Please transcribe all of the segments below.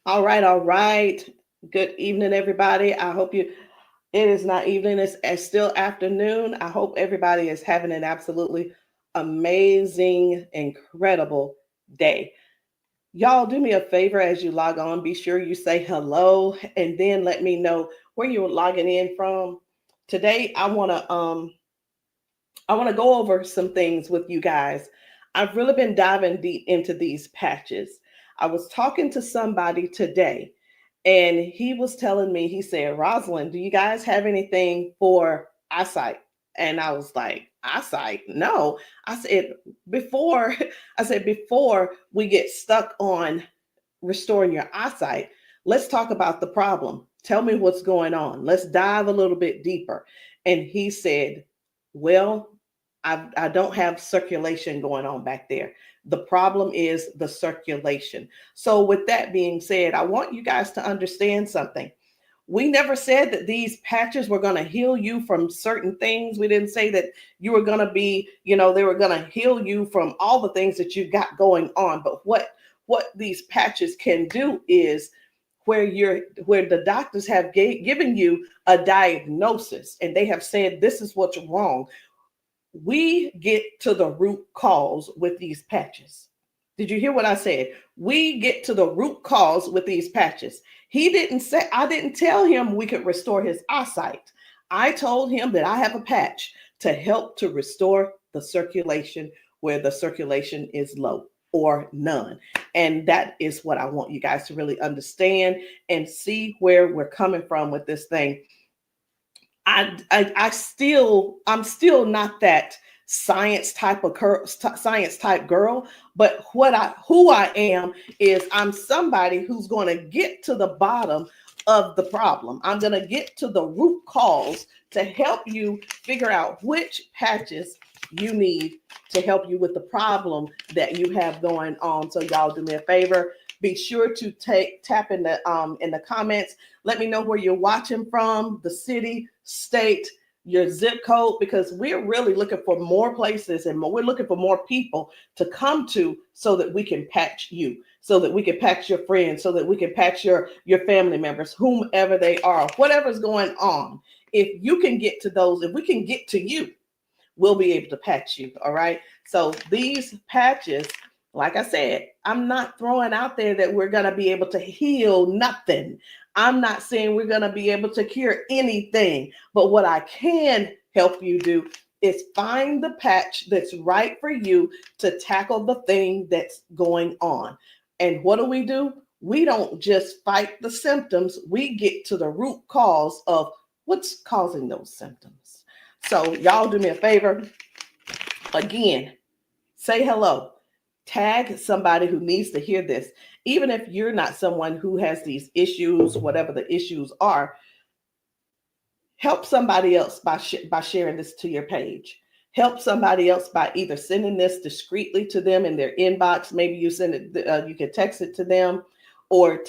All right, all right. Good evening, everybody. I hope it is not evening, it's still afternoon. I hope everybody is having an absolutely amazing, incredible day. Y'all, do me a favor as you log on. Be sure you say hello and then let me know where you're logging in from. Today, I want to go over some things with you guys. I've really been diving deep into these patches. I was talking to somebody today, and he was telling me, he said, Rosalind, do you guys have anything for eyesight? And I was like, eyesight? No. I said, before, before we get stuck on restoring your eyesight, let's talk about the problem. Tell me what's going on. Let's dive a little bit deeper. And he said, well, I don't have circulation going on back there. The problem is the circulation. So, with that being said, I want you guys to understand something. We never said that these patches were going to heal you from certain things. We didn't say that you were going to be, they were going to heal you from all the things that you got going on. But what these patches can do is where the doctors have given you a diagnosis and they have said this is what's wrong. We get to the root cause with these patches. Did you hear what I said? We get to the root cause with these patches. He didn't say, I didn't tell him we could restore his eyesight. I told him that I have a patch to help to restore the circulation where the circulation is low or none. And that is what I want you guys to really understand and see where we're coming from with this thing. I'm still not that science type girl, but who I am is I'm somebody who's going to get to the bottom of the problem. I'm going to get to the root cause to help you figure out which patches you need to help you with the problem that you have going on. So y'all do me a favor. Be sure to tap in the comments. Let me know where you're watching from, the city, state, your zip code, because we're really looking for more places and we're looking for more people to come to so that we can patch you, so that we can patch your friends, so that we can patch your family members, whomever they are, whatever's going on. If you can get to those, if we can get to you, we'll be able to patch you. All right. So these patches, like I said, I'm not throwing out there that we're going to be able to heal nothing. I'm not saying we're going to be able to cure anything. But what I can help you do is find the patch that's right for you to tackle the thing that's going on. And what do? We don't just fight the symptoms, we get to the root cause of what's causing those symptoms. So, y'all do me a favor. Again, say hello. Tag somebody who needs to hear this. Even if you're not someone who has these issues, whatever the issues are, help somebody else by sharing this to your page. Help somebody else by either sending this discreetly to them in their inbox. Maybe you send it, you can text it to them, or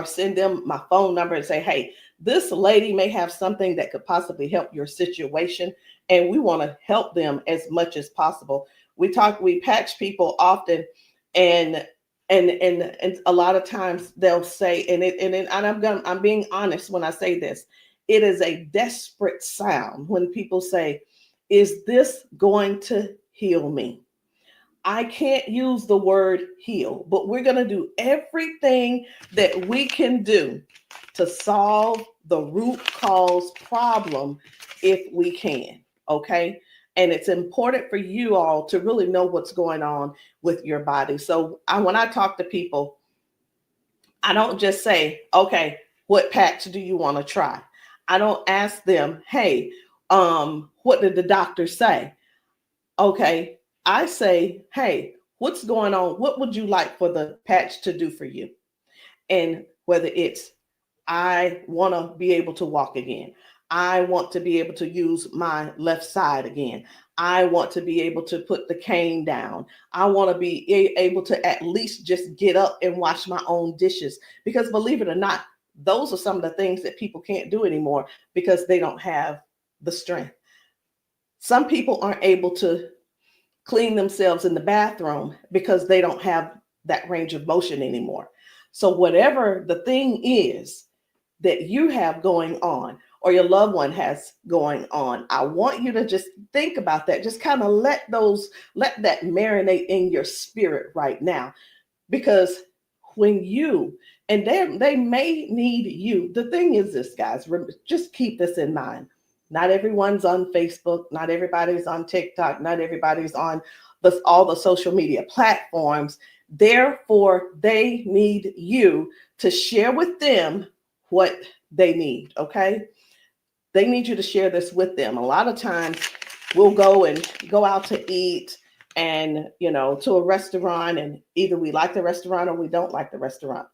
send them my phone number and say, hey, this lady may have something that could possibly help your situation, and we want to help them as much as possible. We patch people often, and and a lot of times they'll say, I'm being honest when I say this, it is a desperate sound when people say, is this going to heal me? I can't use the word heal, but we're going to do everything that we can do to solve the root cause problem if we can. Okay. And it's important for you all to really know what's going on with your body. So when I talk to people, I don't just say, okay, what patch do you want to try? I don't ask them, hey, what did the doctor say? Okay, I say, hey, what's going on? What would you like for the patch to do for you? And whether it's, I want to be able to walk again. I want to be able to use my left side again. I want to be able to put the cane down. I want to be able to at least just get up and wash my own dishes. Because believe it or not, those are some of the things that people can't do anymore because they don't have the strength. Some people aren't able to clean themselves in the bathroom because they don't have that range of motion anymore. So whatever the thing is that you have going on or your loved one has going on, I want you to just think about that. Just kind of let that marinate in your spirit right now. Because when you, and they may need you. The thing is this, guys, just keep this in mind. Not everyone's on Facebook, not everybody's on TikTok, not everybody's on all the social media platforms. Therefore, they need you to share with them what they need, okay? They need you to share this with them. A lot of times we'll go out to eat and, to a restaurant, and either we like the restaurant or we don't like the restaurant.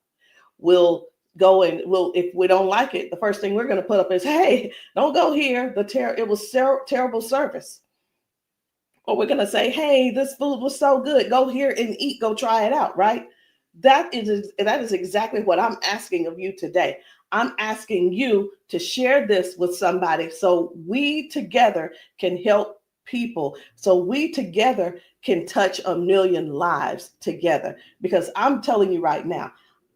We'll go and if we don't like it, the first thing we're going to put up is, hey, don't go here. It was terrible service. Or we're going to say, hey, this food was so good. Go here and eat. Go try it out, right? That is exactly what I'm asking of you today. I'm asking you to share this with somebody so we together can help people, so we together can touch 1 million lives together. Because I'm telling you right now,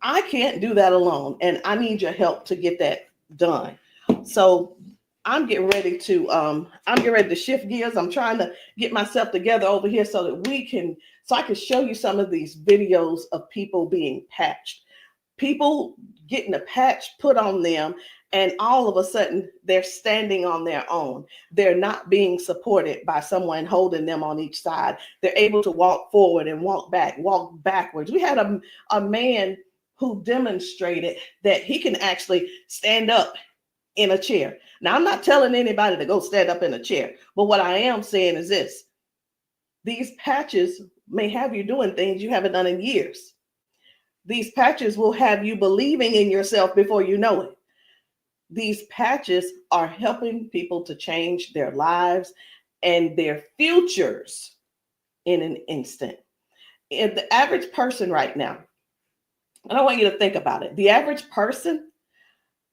I can't do that alone, and I need your help to get that done. So I'm getting ready to shift gears. I'm trying to get myself together over here so that I can show you some of these videos of people being patched, people getting a patch put on them, and all of a sudden they're standing on their own. They're not being supported by someone holding them on each side. They're able to walk forward and walk backwards. We had a man who demonstrated that he can actually stand up in a chair. Now, I'm not telling anybody to go stand up in a chair, but what I am saying is this: these patches may have you doing things you haven't done in years. These patches will have you believing in yourself before you know it. These patches are helping people to change their lives and their futures in an instant. And the average person right now, and I want you to think about it. The average person,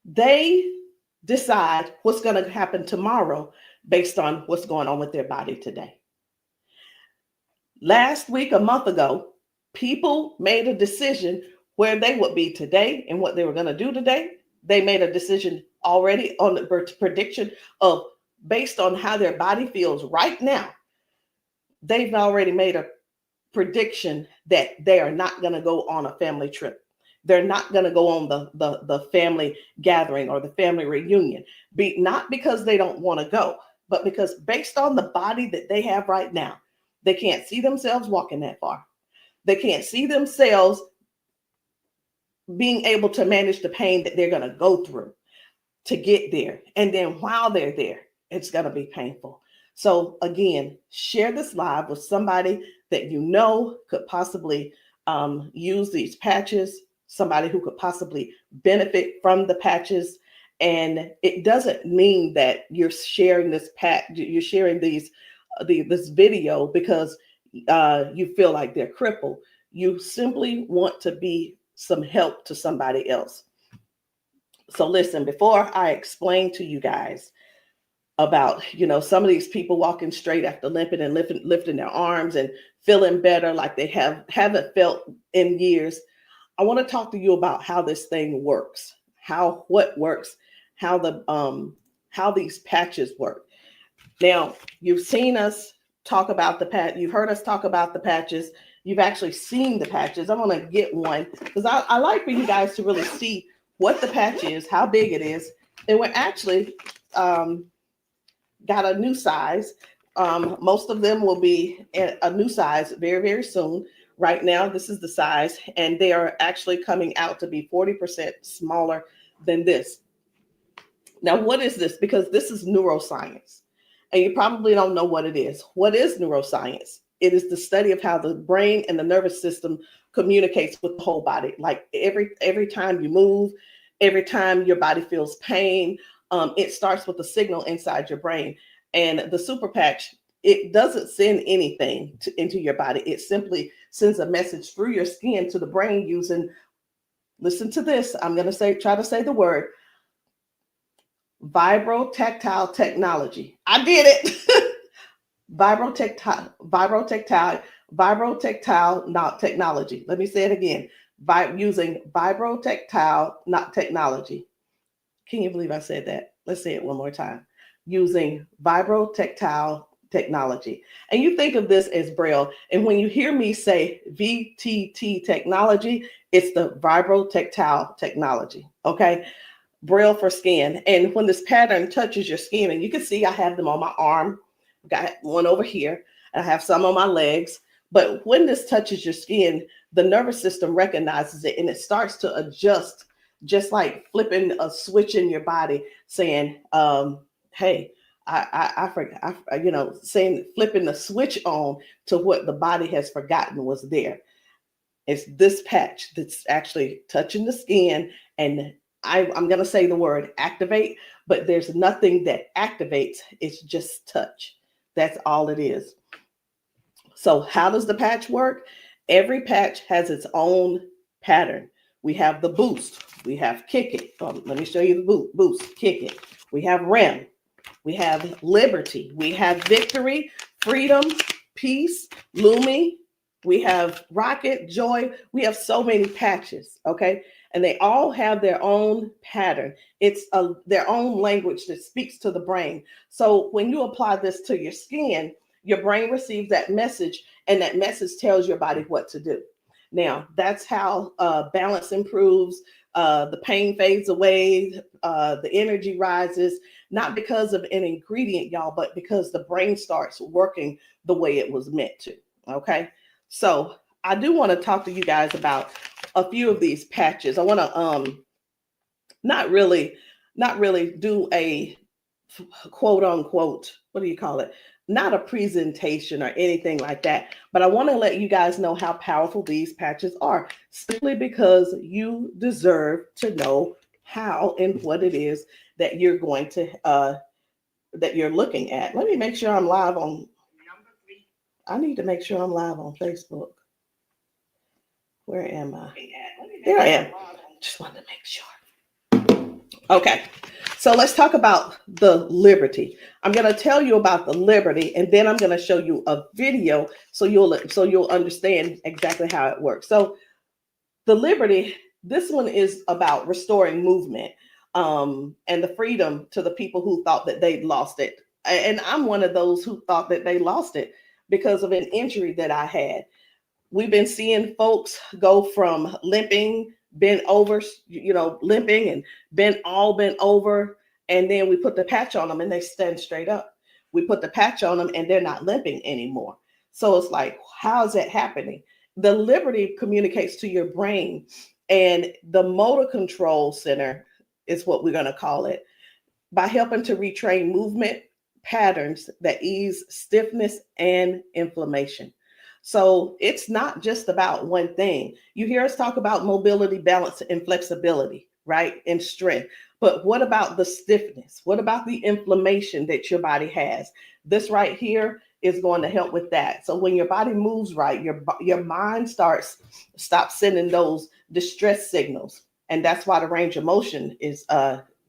they decide what's going to happen tomorrow based on what's going on with their body today. Last week, a month ago, people made a decision where they would be today and what they were going to do today. They made a decision already on the prediction of based on how their body feels right now. They've already made a prediction that they are not going to go on a family trip. They're not going to go on the family gathering or the family reunion. Not because they don't want to go, but because based on the body that they have right now, they can't see themselves walking that far. They can't see themselves being able to manage the pain that they're going to go through to get there. And then while they're there, it's going to be painful. So again, share this live with somebody that you know could possibly use these patches, somebody who could possibly benefit from the patches. And it doesn't mean that you're sharing this you're sharing this video because you feel like they're crippled. You simply want to be some help to somebody else. So listen, before I explain to you guys about, some of these people walking straight after limping and lifting their arms and feeling better like they haven't felt in years, I want to talk to you about how this thing works, what works, how these patches work. Now, you've seen us talk about you've heard us talk about the patches. You've actually seen the patches. I'm going to get one because I like for you guys to really see what the patch is, how big it is. And we're actually got a new size. Most of them will be a new size very, very soon. Right now, this is the size, and they are actually coming out to be 40% smaller than this. Now, what is this? Because this is neuroscience, and you probably don't know what it is. What is neuroscience? It is the study of how the brain and the nervous system communicates with the whole body. Like every time you move, every time your body feels pain, it starts with a signal inside your brain. And the super patch, it doesn't send anything into your body. It simply sends a message through your skin to the brain using, listen to this, I'm going to try to say the word, vibrotactile technology. I did it. Vibrotactile technology. Let me say it again. using vibrotactile not technology. Can you believe I said that? Let's say it one more time. Using vibrotactile technology. And you think of this as Braille. And when you hear me say VTT technology, it's the vibrotactile technology. Okay. Braille for skin. And when this pattern touches your skin, and you can see I have them on my arm, got one over here, and I have some on my legs. But when this touches your skin, the nervous system recognizes it and it starts to adjust, just like flipping a switch in your body, saying, hey, I forgot, saying, flipping the switch on to what the body has forgotten was there. It's this patch that's actually touching the skin, and I'm going to say the word activate, but there's nothing that activates. It's just touch. That's all it is. So how does the patch work? Every patch has its own pattern. We have the boost. We have kick it. Let me show you the boost, kick it. We have REM. We have liberty. We have victory, freedom, peace, Lumi. We have rocket, joy. We have so many patches, okay? And they all have their own pattern. It's their own language that speaks to the brain. So when you apply this to your skin, your brain receives that message, and that message tells your body what to do. Now, that's how balance improves, the pain fades away, the energy rises, not because of an ingredient, y'all, but because the brain starts working the way it was meant to, okay? So I do want to talk to you guys about a few of these patches. I want to not really do a quote unquote, what do you call it? Not a presentation or anything like that, but I want to let you guys know how powerful these patches are, simply because you deserve to know how and what it is that you're going to that you're looking at. Let me make sure I'm live on. I need to make sure I'm live on Facebook. Where am I? There I am. Just wanted to make sure. Okay. So let's talk about the liberty. I'm going to tell you about the liberty, and then I'm going to show you a video so you'll understand exactly how it works. So the liberty, this one is about restoring movement and the freedom to the people who thought that they'd lost it. And I'm one of those who thought that they lost it because of an injury that I had. We've been seeing folks go from limping, bent over, limping and bent over. And then we put the patch on them and they stand straight up. We put the patch on them and they're not limping anymore. So it's like, how is that happening? The liberty communicates to your brain, and the motor control center is what we're going to call it, by helping to retrain movement patterns that ease stiffness and inflammation. So it's not just about one thing. You hear us talk about mobility, balance, and flexibility, right? And strength. But what about the stiffness? What about the inflammation that your body has? This right here is going to help with that. So when your body moves right, your mind stops sending those distress signals. And that's why the range of motion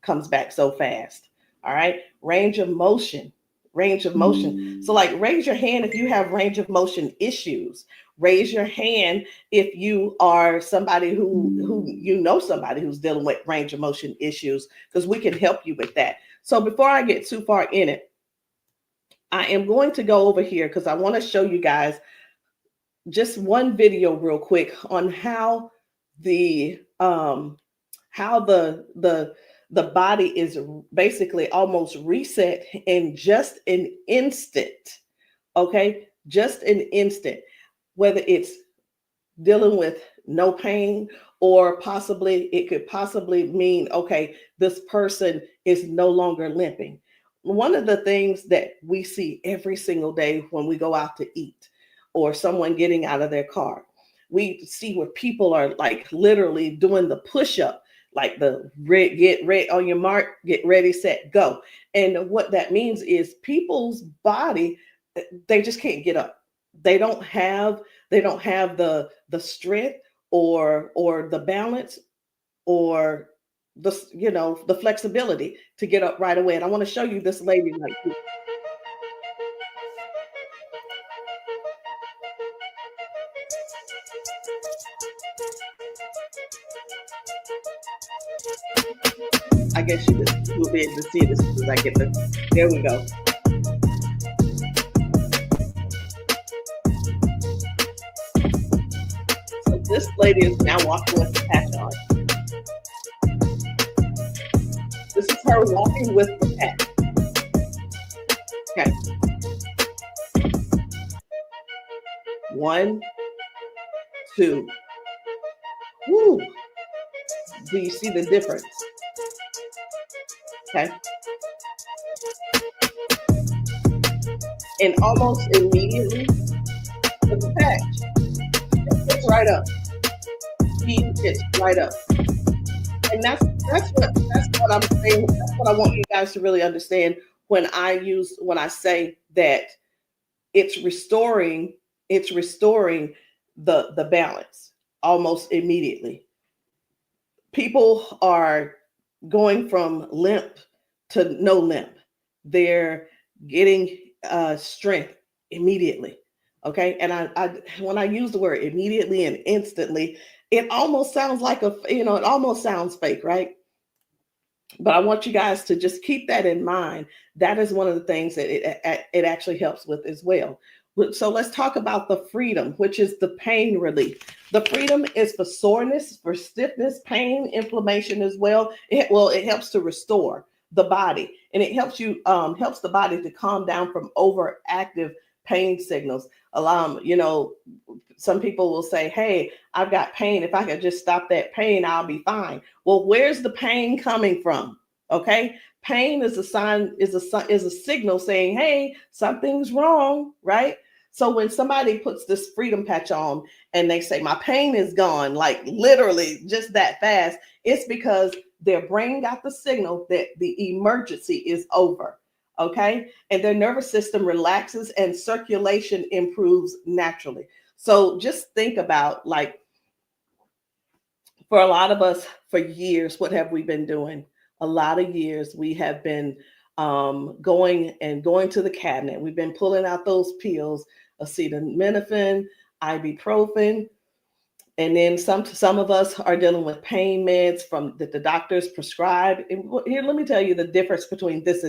comes back so fast. All right. Range of motion. So like, raise your hand if you have range of motion issues. Raise your hand if you are somebody who somebody who's dealing with range of motion issues, because we can help you with that. So before I get too far in it, I am going to go over here because I want to show you guys just one video real quick on how the body is basically almost reset in just an instant. Okay, just an instant. Whether it's dealing with no pain, or it could possibly mean, okay, this person is no longer limping. One of the things that we see every single day when we go out to eat, or someone getting out of their car, we see where people are like literally doing the push-up, like the get ready on your mark, get ready, set, go. And what that means is people's body, they just can't get up. They don't have the strength or the balance or the flexibility to get up right away. And I want to show you this lady right here. I guess you will be able to see it as soon as I get the. There we go. So this lady is now walking with the patch on. This is her walking with the patch. Okay. 1, 2. Woo. Do you see the difference? Okay. And almost immediately, with the patch, it gets right up. He gets right up. And that's what I'm saying. That's what I want you guys to really understand when I say that it's restoring the balance almost immediately. People are going from limp to no limp. They're getting strength immediately. Okay. And I when I use the word immediately and instantly, it almost sounds like it almost sounds fake, right? But I want you guys to just keep that in mind. That is one of the things that it actually helps with as well. So let's talk about the freedom, which is the pain relief. The freedom is for soreness, for stiffness, pain, inflammation as well. It helps to restore the body, and it helps the body to calm down from overactive pain signals. Some people will say, "Hey, I've got pain. If I could just stop that pain, I'll be fine." Well, where's the pain coming from? Okay. Pain is a signal saying, "Hey, something's wrong," right? So when somebody puts this freedom patch on and they say, "My pain is gone," like literally just that fast, it's because their brain got the signal that the emergency is over. Okay. And their nervous system relaxes and circulation improves naturally. So just think about, like, for a lot of us, for years, what have we been doing? A lot of years we have been going to the cabinet. We've been pulling out those pills, acetaminophen, ibuprofen, and then some of us are dealing with pain meds that the doctors prescribe. And here, let me tell you the difference between this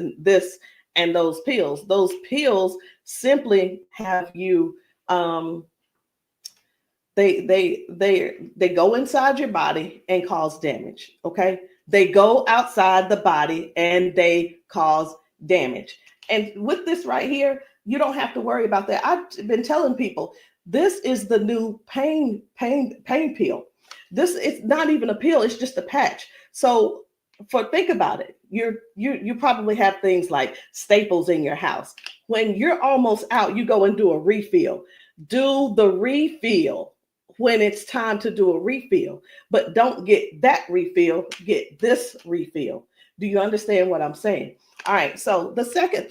and those pills. Those pills simply have you they go inside your body and cause damage. Okay. They go outside the body and they cause damage. And with this right here, you don't have to worry about that. I've been telling people, this is the new pain pill. This is not even a pill, it's just a patch. So think about it. You probably have things like staples in your house. When you're almost out, you go and do a refill. Do the refill when it's time to do a refill, but don't get that refill, get this refill. Do you understand what I'm saying? All right. So the second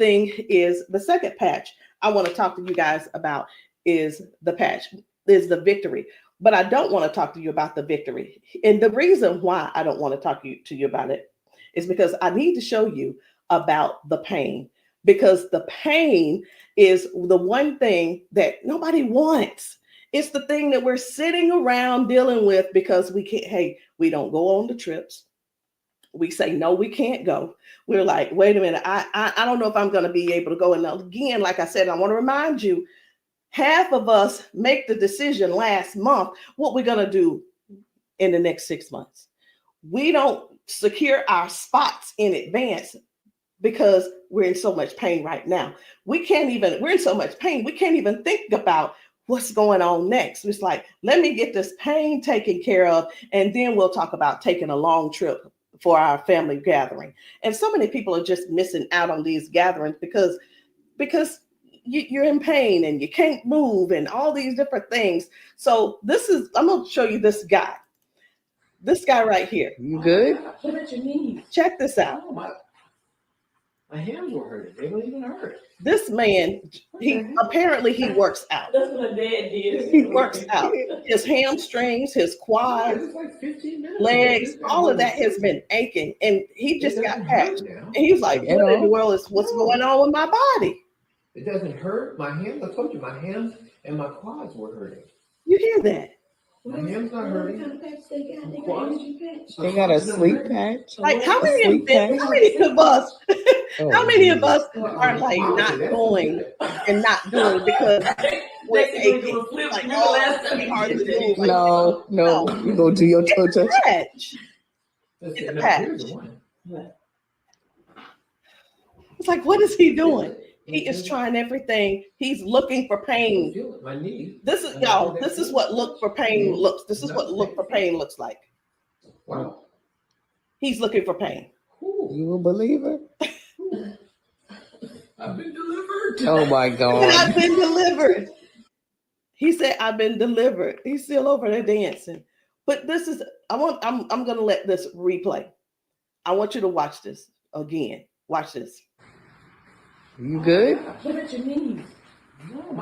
patch I want to talk to you guys about is the victory. But I don't want to talk to you about the victory. And the reason why I don't want to talk to you about it is because I need to show you about the pain, because the pain is the one thing that nobody wants. It's the thing that we're sitting around dealing with because we don't go on the trips. We say, no, we can't go. We're like, wait a minute, I don't know if I'm going to be able to go. And again, like I said, I want to remind you, half of us make the decision last month what we're going to do in the next 6 months. We don't secure our spots in advance because we're in so much pain right now. We're in so much pain, we can't even think about what's going on next. It's like, let me get this pain taken care of, and then we'll talk about taking a long trip for our family gathering. And so many people are just missing out on these gatherings because you're in pain and you can't move and all these different things. So I'm going to show you this guy right here. You good? What about your knees? Check this out. Oh, my hands were hurting. They don't even hurt. This man, he works out. That's what my dad did. He works out. His hamstrings, his quads, like 15 minutes legs, all of that has been aching. And he just got patched. And he was like, what in the world is what's going on with my body? It doesn't hurt. My hands, I told you, my hands and my quads were hurting. You hear that? My hand's not hurting. What kind of patch they got? They got Quads? energy patch. They got a sleep patch. Like how A many sleep patch. how many of us Oh, how many of us Well, are like not going and not doing because we're Next thing aching? you flip, Like, remember oh, last it's time gonna be you hard did to that? move. Like, No, no. you go do your toe touch. Patch. Let's It's see, a no, patch. here's the one. It's like, what is he doing? Feel it. He is trying everything. He's looking for pain. Feel it. My knee. This is y'all. This is what look for pain looks. This is what look for pain looks like. Wow. He's looking for pain. Ooh, You a believer? I've been delivered. Oh my And God. I've been delivered. He said, "I've been delivered." He's still over there dancing. But this is. I'm gonna let this replay. I want you to watch this again. Watch this. You good? What about your knees? No,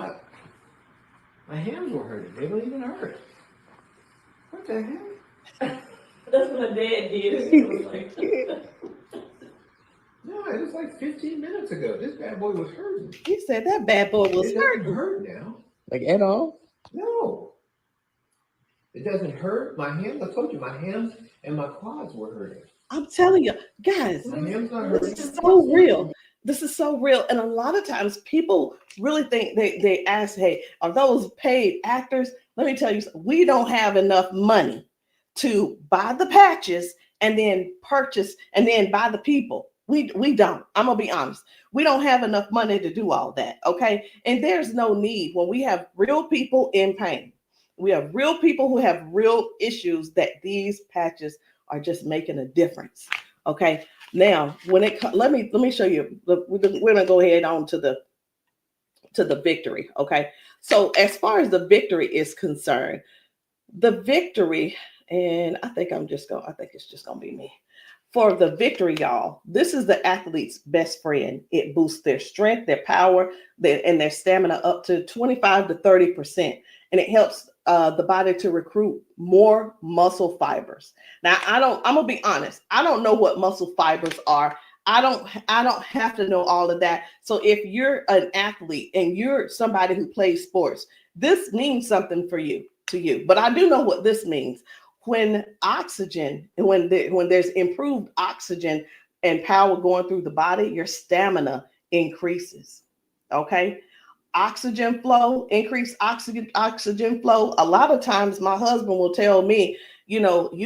my hands were hurting. They don't even hurt. What the heck? That's what my dad did. It was like, No, it was like 15 minutes ago. This bad boy was hurting. He said that bad boy was It doesn't hurting. hurt now. Like at all? No. It doesn't hurt. My hands, I told you, my hands and my quads were hurting. I'm telling you, guys. My hands not hurting. This is so real. This is so real. And a lot of times people really think they ask, hey, are those paid actors? Let me tell you, we don't have enough money to buy the patches and then purchase and then buy the people. We don't. I'm gonna be honest. We don't have enough money to do all that. Okay. And there's no need when we have real people in pain. We have real people who have real issues that these patches are just making a difference. Okay. Now, when it let me show you. We're gonna go ahead on to the victory. Okay. So as far as the victory is concerned, the victory, and I think it's just gonna be me. For the victory, y'all, this is the athlete's best friend. It boosts their strength, their power, and their stamina up to 25 to 30%. And it helps the body to recruit more muscle fibers. Now, I'm gonna be honest. I don't know what muscle fibers are. I don't have to know all of that. So if you're an athlete and you're somebody who plays sports, this means something to you. But I do know what this means. When oxygen, when there's improved oxygen and power going through the body, your stamina increases. Okay. Oxygen flow, increased oxygen flow. A lot of times my husband will tell me, you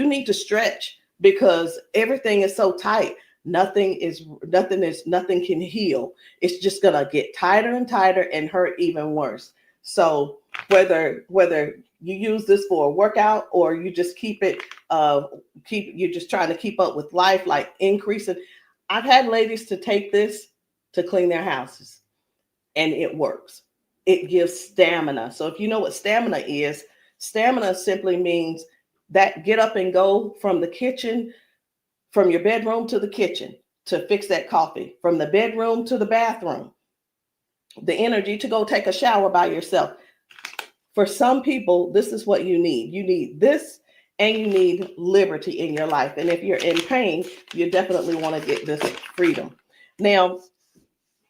need to stretch because everything is so tight. Nothing can heal. It's just gonna get tighter and tighter and hurt even worse. So whether you use this for a workout or you just you're just trying to keep up with life, like increasing. I've had ladies to take this to clean their houses and it works. It gives stamina. So if you know what stamina simply means that get up and go from the kitchen, from your bedroom to the kitchen to fix that coffee, from the bedroom to the bathroom, the energy to go take a shower by yourself. For some people, this is what you need. You need this and you need liberty in your life. And if you're in pain, you definitely want to get this freedom. Now,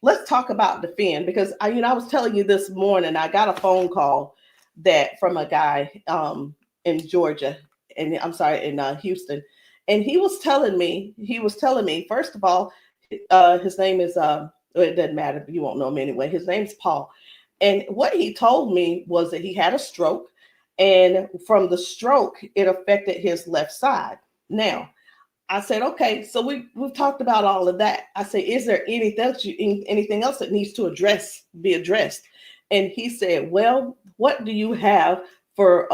let's talk about defend, because I was telling you this morning, I got a phone call from a guy in Georgia, and I'm sorry, in Houston. And he was telling me, first of all, his name is, it doesn't matter, you won't know him anyway. His name's Paul. And what he told me was that he had a stroke, and from the stroke, it affected his left side. Now, I said, okay, so we've talked about all of that. I said, is there anything else that needs to be addressed? And he said, well, what do you have for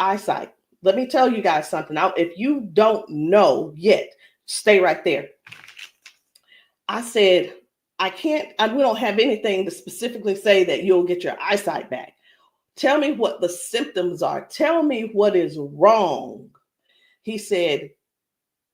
eyesight? Let me tell you guys something. Now, if you don't know yet, stay right there. I said, we don't have anything to specifically say that you'll get your eyesight back. Tell me what the symptoms are. Tell me what is wrong. He said,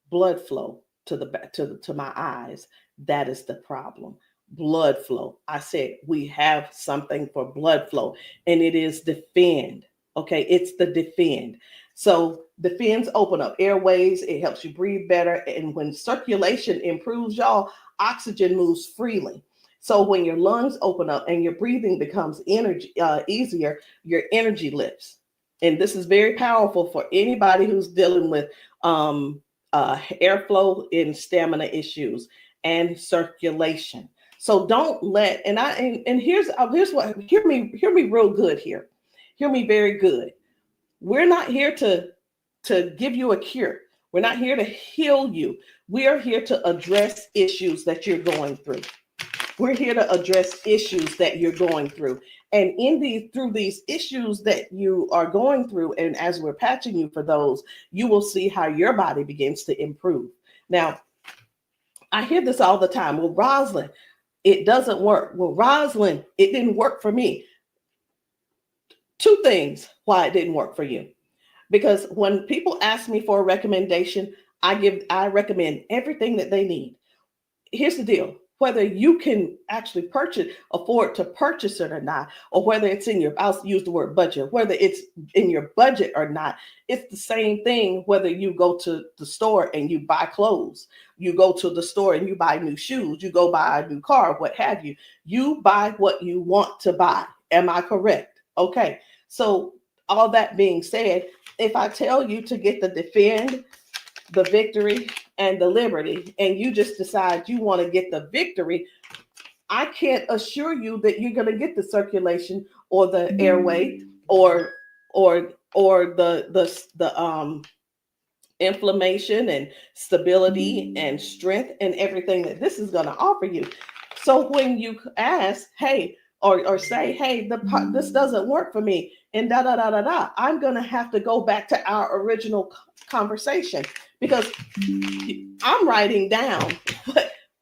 blood flow to my eyes. That is the problem. Blood flow. I said, we have something for blood flow, and it is defend. Okay, it's the defend. So defends open up airways. It helps you breathe better. And when circulation improves, y'all, oxygen moves freely. So when your lungs open up and your breathing becomes easier, your energy lifts. and this is very powerful for anybody who's dealing with airflow and stamina issues and circulation. So don't let, and here's what, hear me real good here. Hear me very good. We're not here to give you a cure. We're not here to heal you. We are here to address issues that you're going through. We're here to address issues that you're going through. And through these issues that you are going through, and as we're patching you for those, you will see how your body begins to improve. Now, I hear this all the time. Well, Rosalind, it doesn't work. Well, Rosalind, it didn't work for me. Two things why it didn't work for you. Because when people ask me for a recommendation, I recommend everything that they need. Here's the deal. Whether you can actually afford to purchase it or not, or whether it's I'll use the word budget, whether it's in your budget or not, it's the same thing whether you go to the store and you buy clothes, you go to the store and you buy new shoes, you go buy a new car, what have you. You buy what you want to buy. Am I correct? Okay. So all that being said, if I tell you to get the Defend, the Victory, and the Liberty, and you just decide you want to get the Victory, I can't assure you that you're going to get the circulation or the airway or the inflammation and stability and strength and everything that this is going to offer you. So when you ask, hey, or say, hey, this doesn't work for me, and I'm going to have to go back to our original conversation, because I'm writing down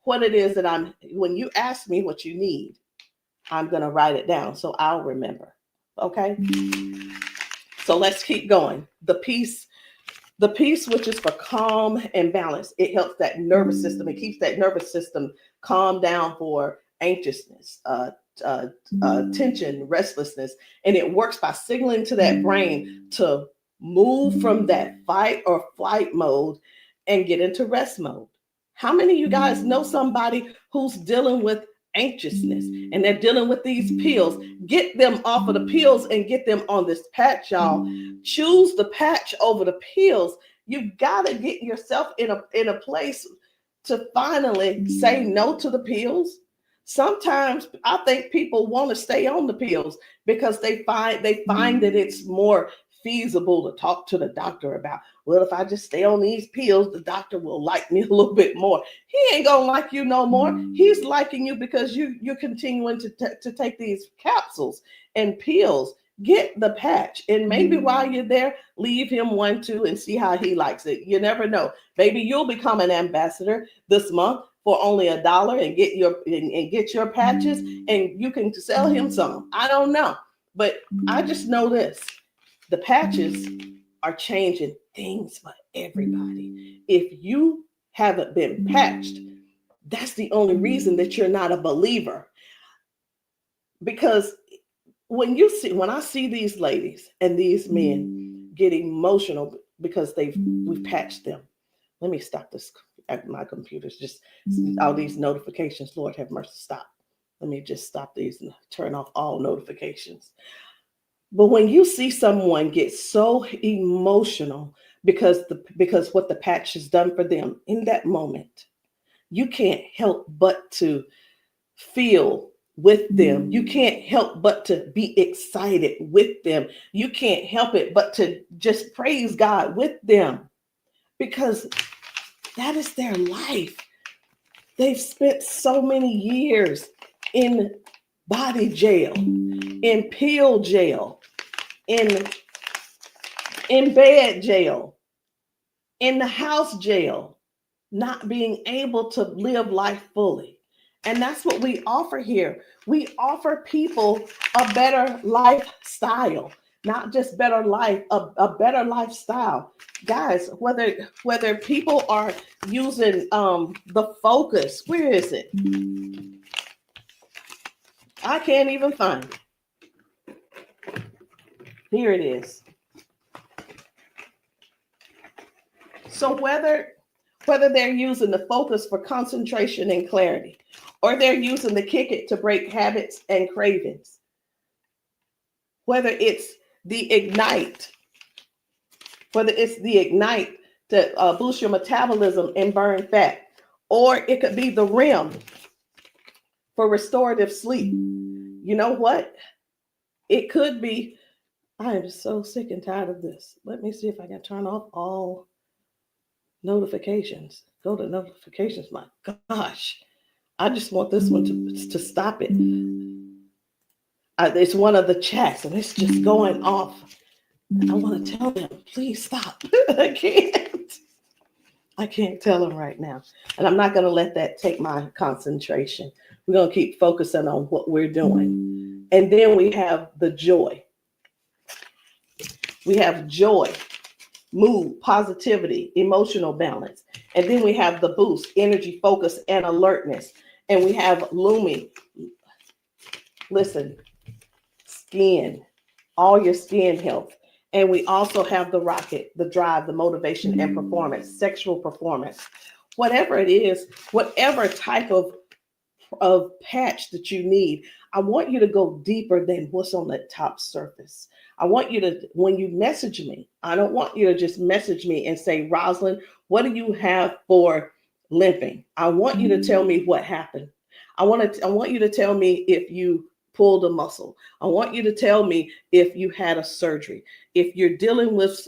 what it is that when you ask me what you need, I'm going to write it down so I'll remember. Okay. So let's keep going. The peace, which is for calm and balance. It helps that nervous system. It keeps that nervous system calm down for anxiousness, tension, restlessness. And it works by signaling to that brain to move from that fight or flight mode and get into rest mode. How many of you guys know somebody who's dealing with anxiousness and they're dealing with these pills? Get them off of the pills and get them on this patch, y'all. Choose the patch over the pills. You got to get yourself in a place to finally say no to the pills. Sometimes I think people want to stay on the pills because they find that it's more feasible to talk to the doctor about, well, if I just stay on these pills, the doctor will like me a little bit more. He ain't gonna like you no more. He's liking you because you're continuing to take these capsules and pills. Get the patch, and maybe while you're there, leave him one too and see how he likes it. You never know. Maybe you'll become an ambassador this month for only $1 and get your patches, and you can sell him some. I don't know, but I just know this. The patches are changing things for everybody. If you haven't been patched, that's the only reason that you're not a believer. Because when I see these ladies and these men get emotional because we've patched them. Let me stop this. My computer's just all these notifications. Lord have mercy, stop. Let me just stop these and turn off all notifications. But when you see someone get so emotional because what the patch has done for them in that moment, you can't help but to feel with them. You can't help but to be excited with them. You can't help it but to just praise God with them, because that is their life. They've spent so many years in body jail, in pill jail, in bed jail, in the house jail, not being able to live life fully. And that's what we offer here. We offer people a better lifestyle, not just better life, a better lifestyle. Guys, whether people are using the Focus, where is it? I can't even find it. Here it is. So whether they're using the Focus for concentration and clarity, or they're using the Kick It to break habits and cravings, whether it's the Ignite. It's the Ignite to boost your metabolism and burn fat. Or it could be the REM for restorative sleep. You know what? It could be, I am so sick and tired of this. Let me see if I can turn off all notifications. Go to notifications. My gosh. I just want this one to stop it. It's one of the chats and it's just going off. I want to tell them, please stop. I can't tell them right now. And I'm not going to let that take my concentration. We're going to keep focusing on what we're doing. And then we have the joy. We have joy, mood, positivity, emotional balance. And then we have the boost, energy, focus, and alertness. And we have Lumi. Listen, skin, all your skin health. And we also have the rocket, the drive, the motivation and performance, sexual performance. Whatever it is, whatever type of patch that you need, I want you to go deeper than what's on the top surface. I want you to, when you message me, I don't want you to just message me and say, Rosalind, what do you have for limping? I want you to tell me what happened. I want you to tell me if you pulled a muscle. I want you to tell me if you had a surgery. If you're dealing with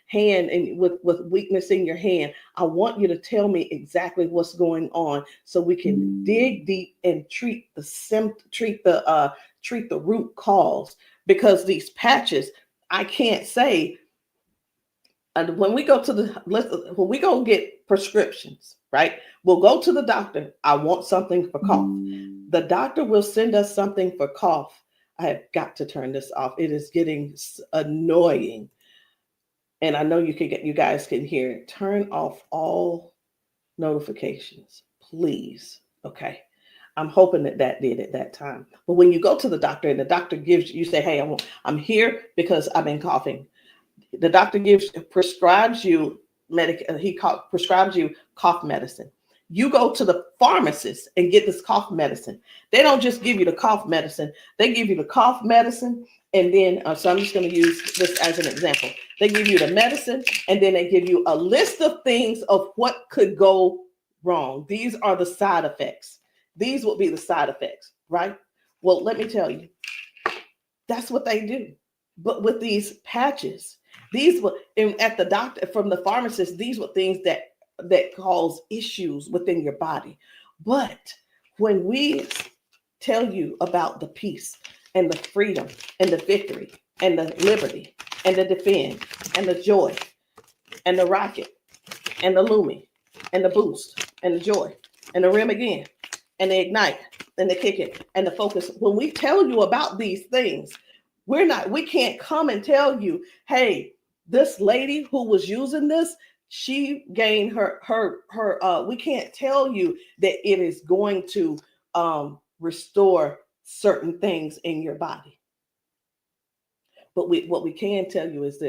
hand and with weakness in your hand, I want you to tell me exactly what's going on so we can dig deep and treat the root cause. Because these patches, I can't say. And when we go get prescriptions, right? We'll go to the doctor. I want something for cough. The doctor will send us something for cough. I have got to turn this off. It is getting annoying. And I know you guys can hear it. Turn off all notifications, please. Okay. I'm hoping that did at that time. But when you go to the doctor and the doctor gives you say, hey, I'm here because I've been coughing. The doctor prescribes you prescribes you cough medicine. You go to the pharmacist and get this cough medicine. They don't just give you the cough medicine. They give you the cough medicine. And then, so I'm just going to use this as an example. They give you the medicine and then they give you a list of things of what could go wrong. These are the side effects. These will be the side effects, right? Well, let me tell you, that's what they do. But with these patches, at the doctor, from the pharmacist, these were things that cause issues within your body. But when we tell you about the peace and the freedom and the victory and the liberty and the defend and the joy and the rocket and the Lumi and the boost and the joy and the REM again and the ignite and the kick it and the focus, when we tell you about these things, we can't come and tell you, hey, this lady who was using this, she gained we can't tell you that it is going to restore certain things in your body. But what we can tell you is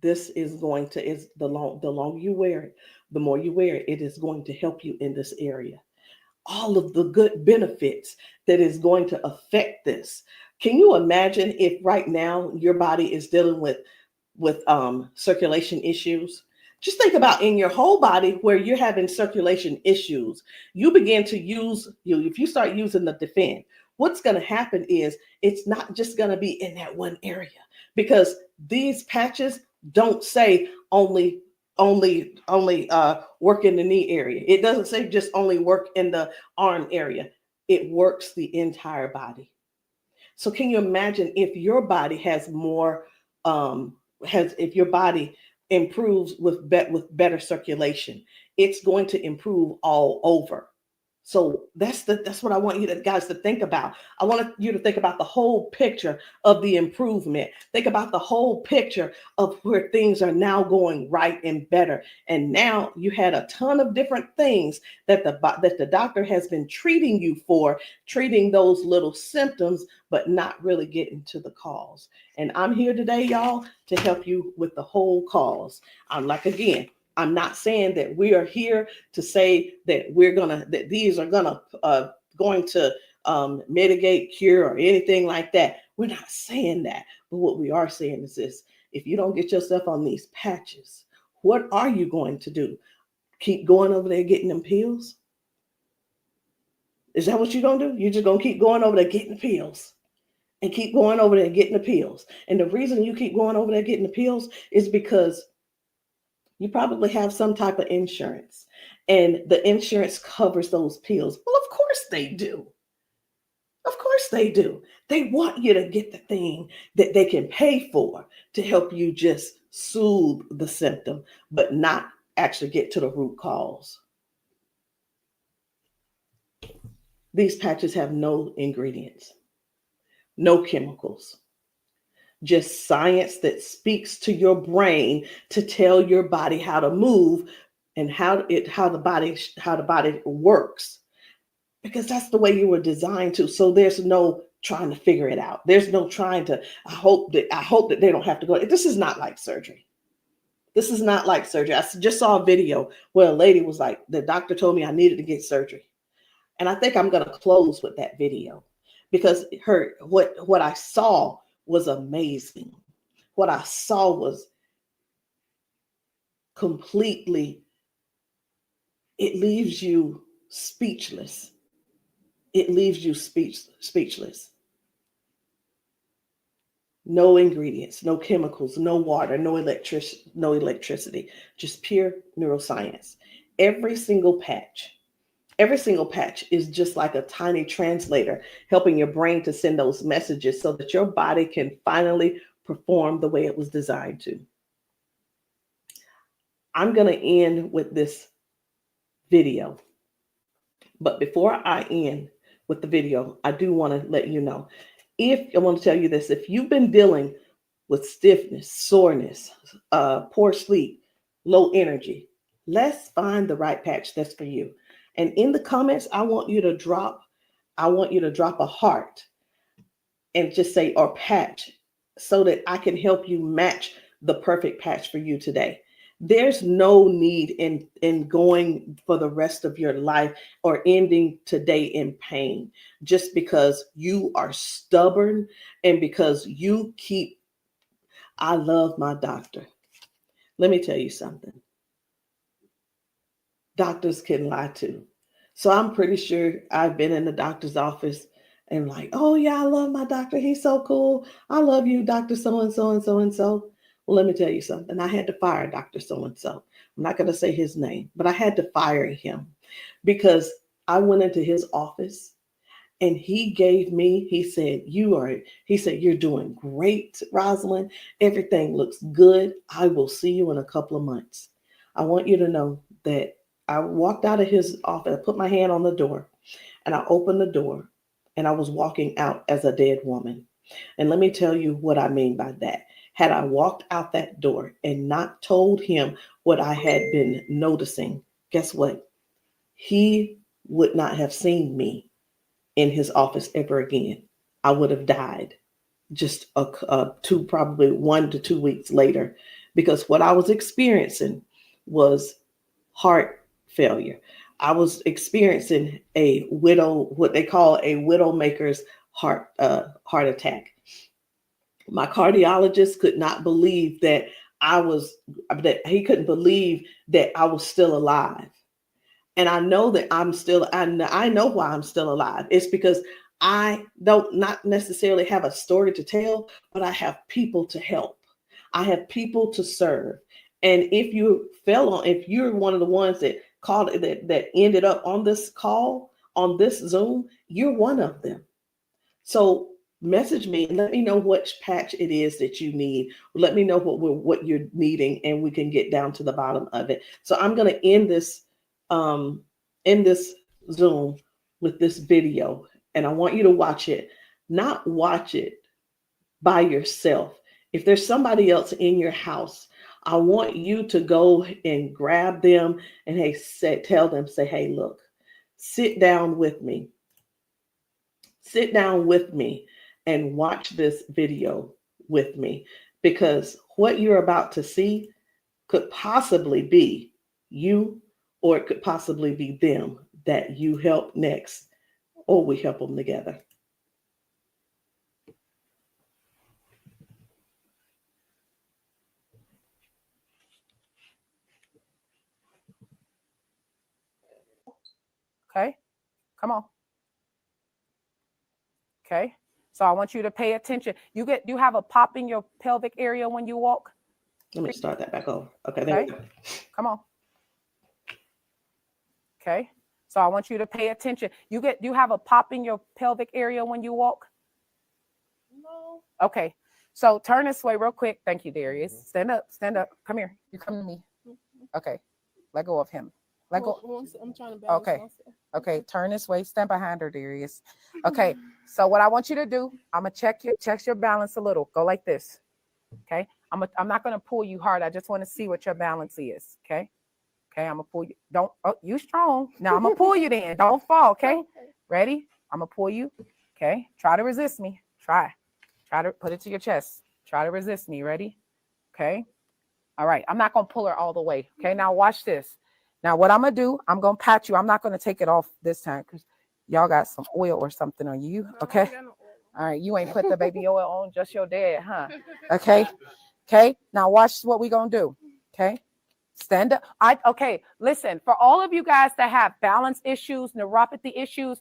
this is going to, the longer you wear it, the more you wear it, it is going to help you in this area. All of the good benefits that is going to affect this. Can you imagine if right now your body is dealing with circulation issues? Just think about in your whole body where you're having circulation issues. You begin to if you start using the defend, what's going to happen is it's not just going to be in that one area, because these patches don't say only work in the knee area. It doesn't say just only work in the arm area. It works the entire body. So can you imagine if your body has more, if your body improves with better circulation, it's going to improve all over. So that's what I want you guys to think about. I want you to think about the whole picture of the improvement. Think about the whole picture of where things are now going right and better. And now you had a ton of different things that the doctor has been treating you for, treating those little symptoms, but not really getting to the cause. And I'm here today, y'all, to help you with the whole cause. I'm not saying that we are here to say that these are going to mitigate, cure, or anything like that. We're not saying that. But what we are saying is this: if you don't get yourself on these patches, what are you going to do? Keep going over there getting them pills? Is that what you're going to do? You're just going to keep going over there getting the pills and keep going over there getting the pills. And the reason you keep going over there getting the pills is because you probably have some type of insurance, and the insurance covers those pills. Well, of course they do. Of course they do. They want you to get the thing that they can pay for to help you just soothe the symptom, but not actually get to the root cause. These patches have no ingredients, no chemicals, just science that speaks to your brain to tell your body how to move and how the body works, because that's the way you were designed to. So there's no trying to figure it out. There's no trying to, I hope that they don't have to go. This is not like surgery. This is not like surgery. I just saw a video where a lady was like, the doctor told me I needed to get surgery. And I think I'm going to close with that video, because what I saw was amazing. What I saw was completely, it leaves you speechless. It leaves you speechless. No ingredients, no chemicals, no water, no electricity, just pure neuroscience. Every single patch is just like a tiny translator, helping your brain to send those messages so that your body can finally perform the way it was designed to. I'm going to end with this video. But before I end with the video, I do want to let you know, I want to tell you this: if you've been dealing with stiffness, soreness, poor sleep, low energy, let's find the right patch that's for you. And in the comments, I want you to drop a heart and just say, or patch, so that I can help you match the perfect patch for you today. There's no need in going for the rest of your life or ending today in pain just because you are stubborn and because you keep, I love my doctor. Let me tell you something. Doctors can lie too. So I'm pretty sure I've been in the doctor's office and like, oh yeah, I love my doctor. He's so cool. I love you, Dr. So-and-so and so-and-so. Well, let me tell you something. I had to fire Dr. So-and-so. I'm not going to say his name, but I had to fire him because I went into his office and he said, you're doing great, Rosalind. Everything looks good. I will see you in a couple of months. I want you to know that I walked out of his office, I put my hand on the door and I opened the door and I was walking out as a dead woman. And let me tell you what I mean by that. Had I walked out that door and not told him what I had been noticing, guess what? He would not have seen me in his office ever again. I would have died just probably 1 to 2 weeks later, because what I was experiencing was heart failure. I was experiencing what they call a widowmaker's heart attack. My cardiologist could not believe that he couldn't believe that I was still alive. And I know that I know why I'm still alive. It's because I don't not necessarily have a story to tell, but I have people to help. I have people to serve. And if you're one of the ones that called that ended up on this call, on this Zoom, you're one of them. So message me and let me know which patch it is that you need. Let me know what you're needing, and we can get down to the bottom of it. So I'm going to end this Zoom with this video, and I want you to watch it. Not watch it by yourself. If there's somebody else in your house, I want you to go and grab them and tell them, hey, look, sit down with me. Sit down with me and watch this video with me, because what you're about to see could possibly be you, or it could possibly be them that you help next, or we help them together. Okay, come on. Okay, so I want you to pay attention. You have a pop in your pelvic area when you walk. Let me start that back over. Okay, there we go. Come on. Okay, so I want you to pay attention. You have a pop in your pelvic area when you walk. No. Okay, so turn this way real quick. Thank you, Darius. Stand up. Come here. You come to me. Okay, let go of him. Let go. I'm trying to balance Okay. myself. Okay, turn this way. Stand behind her, Darius. Okay, so what I want you to do, I'm gonna check your balance a little. Go like this. Okay, I'm not gonna pull you hard. I just want to see what your balance is. Okay, I'm gonna pull you. You strong. Now I'm gonna pull you. Then don't fall. Okay, ready? I'm gonna pull you. Okay, try to resist me. Try to put it to your chest. Try to resist me. Ready? Okay. All right. I'm not gonna pull her all the way. Okay. Now watch this. Now, what I'm going to do, I'm going to pat you. I'm not going to take it off this time because y'all got some oil or something on you. Okay. All right. You ain't put the baby oil on, just your dad, huh? Okay. Okay. Now, watch what we going to do. Okay. Stand up. Okay. Listen, for all of you guys that have balance issues, neuropathy issues,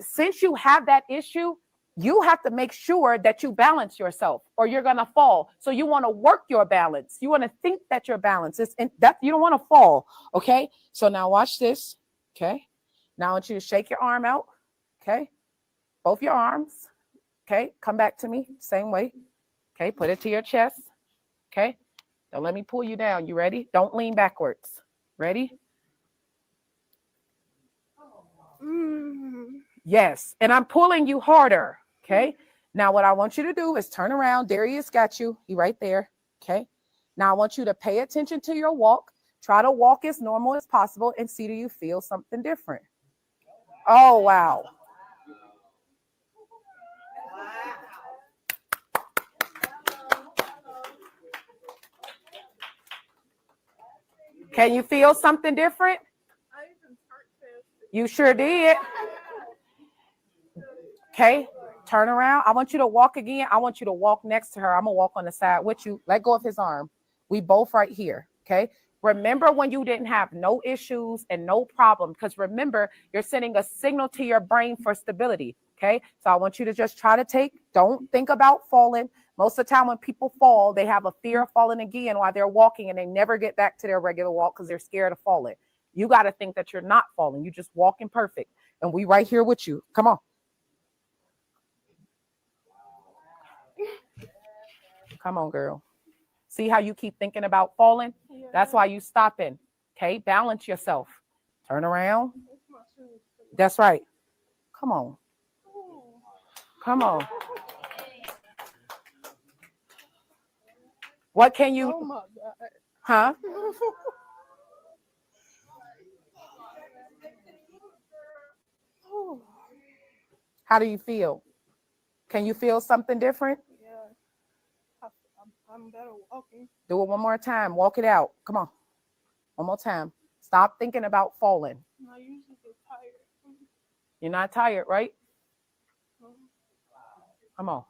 since you have that issue, you have to make sure that you balance yourself or you're going to fall. So you want to work your balance. You want to think that your balance is that you don't want to fall. Okay. So now watch this. Okay. Now I want you to shake your arm out. Okay. Both your arms. Okay. Come back to me. Same way. Okay. Put it to your chest. Okay. Don't let me pull you down. You ready? Don't lean backwards. Ready? Yes. And I'm pulling you harder. Okay. Now what I want you to do is turn around. Darius got you. He right there. Okay. Now I want you to pay attention to your walk. Try to walk as normal as possible and see, do you feel something different? Oh, wow. Can you feel something different? You sure did. Okay. Turn around. I want you to walk again. I want you to walk next to her. I'm going to walk on the side with you. Let go of his arm. We both right here. Okay. Remember when you didn't have no issues and no problem, because remember, you're sending a signal to your brain for stability. Okay. So I want you to just try to don't think about falling. Most of the time when people fall, they have a fear of falling again while they're walking and they never get back to their regular walk because they're scared of falling. You got to think that you're not falling. You're just walking perfect. And we right here with you. Come on. Come on, girl. See how you keep thinking about falling? Yeah. That's why you stopping. Okay, balance yourself. Turn around. That's right. Come on. Come on. What can you? Oh my God. Huh? How do you feel? Can you feel something different? I'm better walking. Do it one more time. Walk it out. Come on. One more time. Stop thinking about falling. I usually get tired. You're not tired, right? Come on.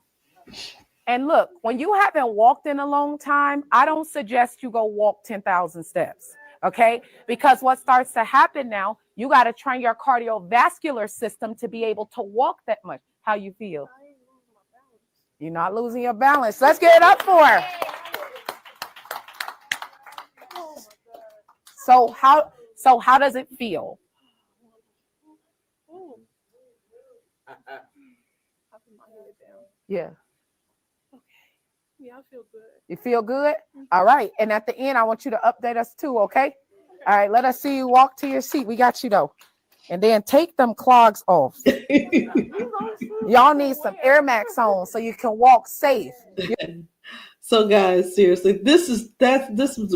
And look, when you haven't walked in a long time, I don't suggest you go walk 10,000 steps. Okay? Because what starts to happen now, you got to train your cardiovascular system to be able to walk that much. How you feel? You're not losing your balance. Let's get it up for her. So how does it feel? Yeah. Okay. Yeah, I feel good. You feel good? All right. And at the end, I want you to update us too, okay? All right, let us see you walk to your seat. We got you though. And then take them clogs off. Y'all need some Air Max on so you can walk safe. So guys, seriously, this is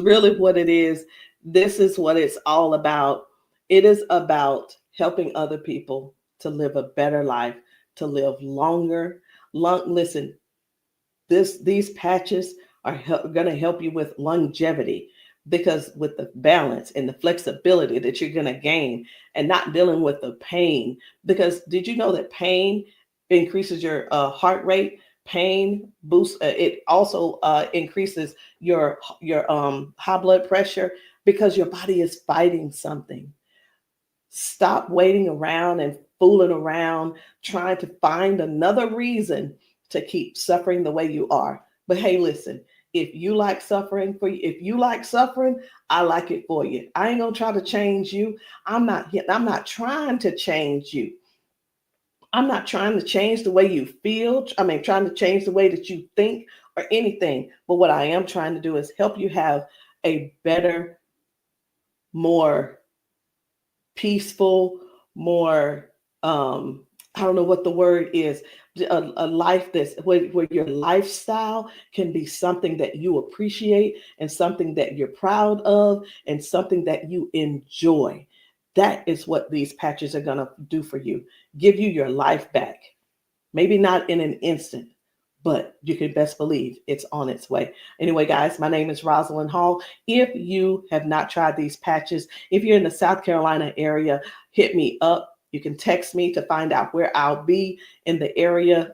really what it is. This is what it's all about. It is about helping other people to live a better life, to live longer. Listen, these patches are going to help you with longevity, because with the balance and the flexibility that you're going to gain and not dealing with the pain. Because did you know that pain increases your heart rate? Pain boosts, it also increases your high blood pressure, because your body is fighting something. Stop waiting around and fooling around, trying to find another reason to keep suffering the way you are. But hey, listen, if you like suffering if you like suffering, I like it for you. I ain't gonna try to change you. I'm not trying to change you. I'm not trying to change the way you feel. Trying to change the way that you think or anything. But what I am trying to do is help you have a better, more peaceful, more, I don't know what the word is, a life that's where your lifestyle can be something that you appreciate and something that you're proud of and something that you enjoy. That is what these patches are going to do for you. Give you your life back. Maybe not in an instant, but you can best believe it's on its way. Anyway, guys, my name is Rosalind Hall. If you have not tried these patches, if you're in the South Carolina area, hit me up. You can text me to find out where I'll be in the area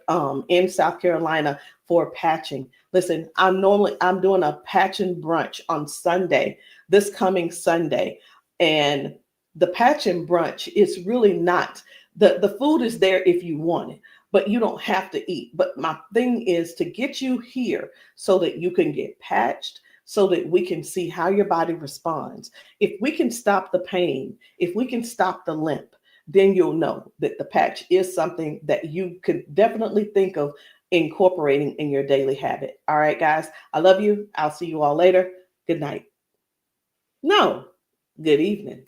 in South Carolina for patching. Listen, I'm doing a patching brunch on Sunday, this coming Sunday. And the patching brunch is really not, the food is there if you want it, but you don't have to eat. But my thing is to get you here so that you can get patched, so that we can see how your body responds. If we can stop the pain, if we can stop the limp, then you'll know that the patch is something that you could definitely think of incorporating in your daily habit. All right, guys, I love you. I'll see you all later. Good night. No, good evening.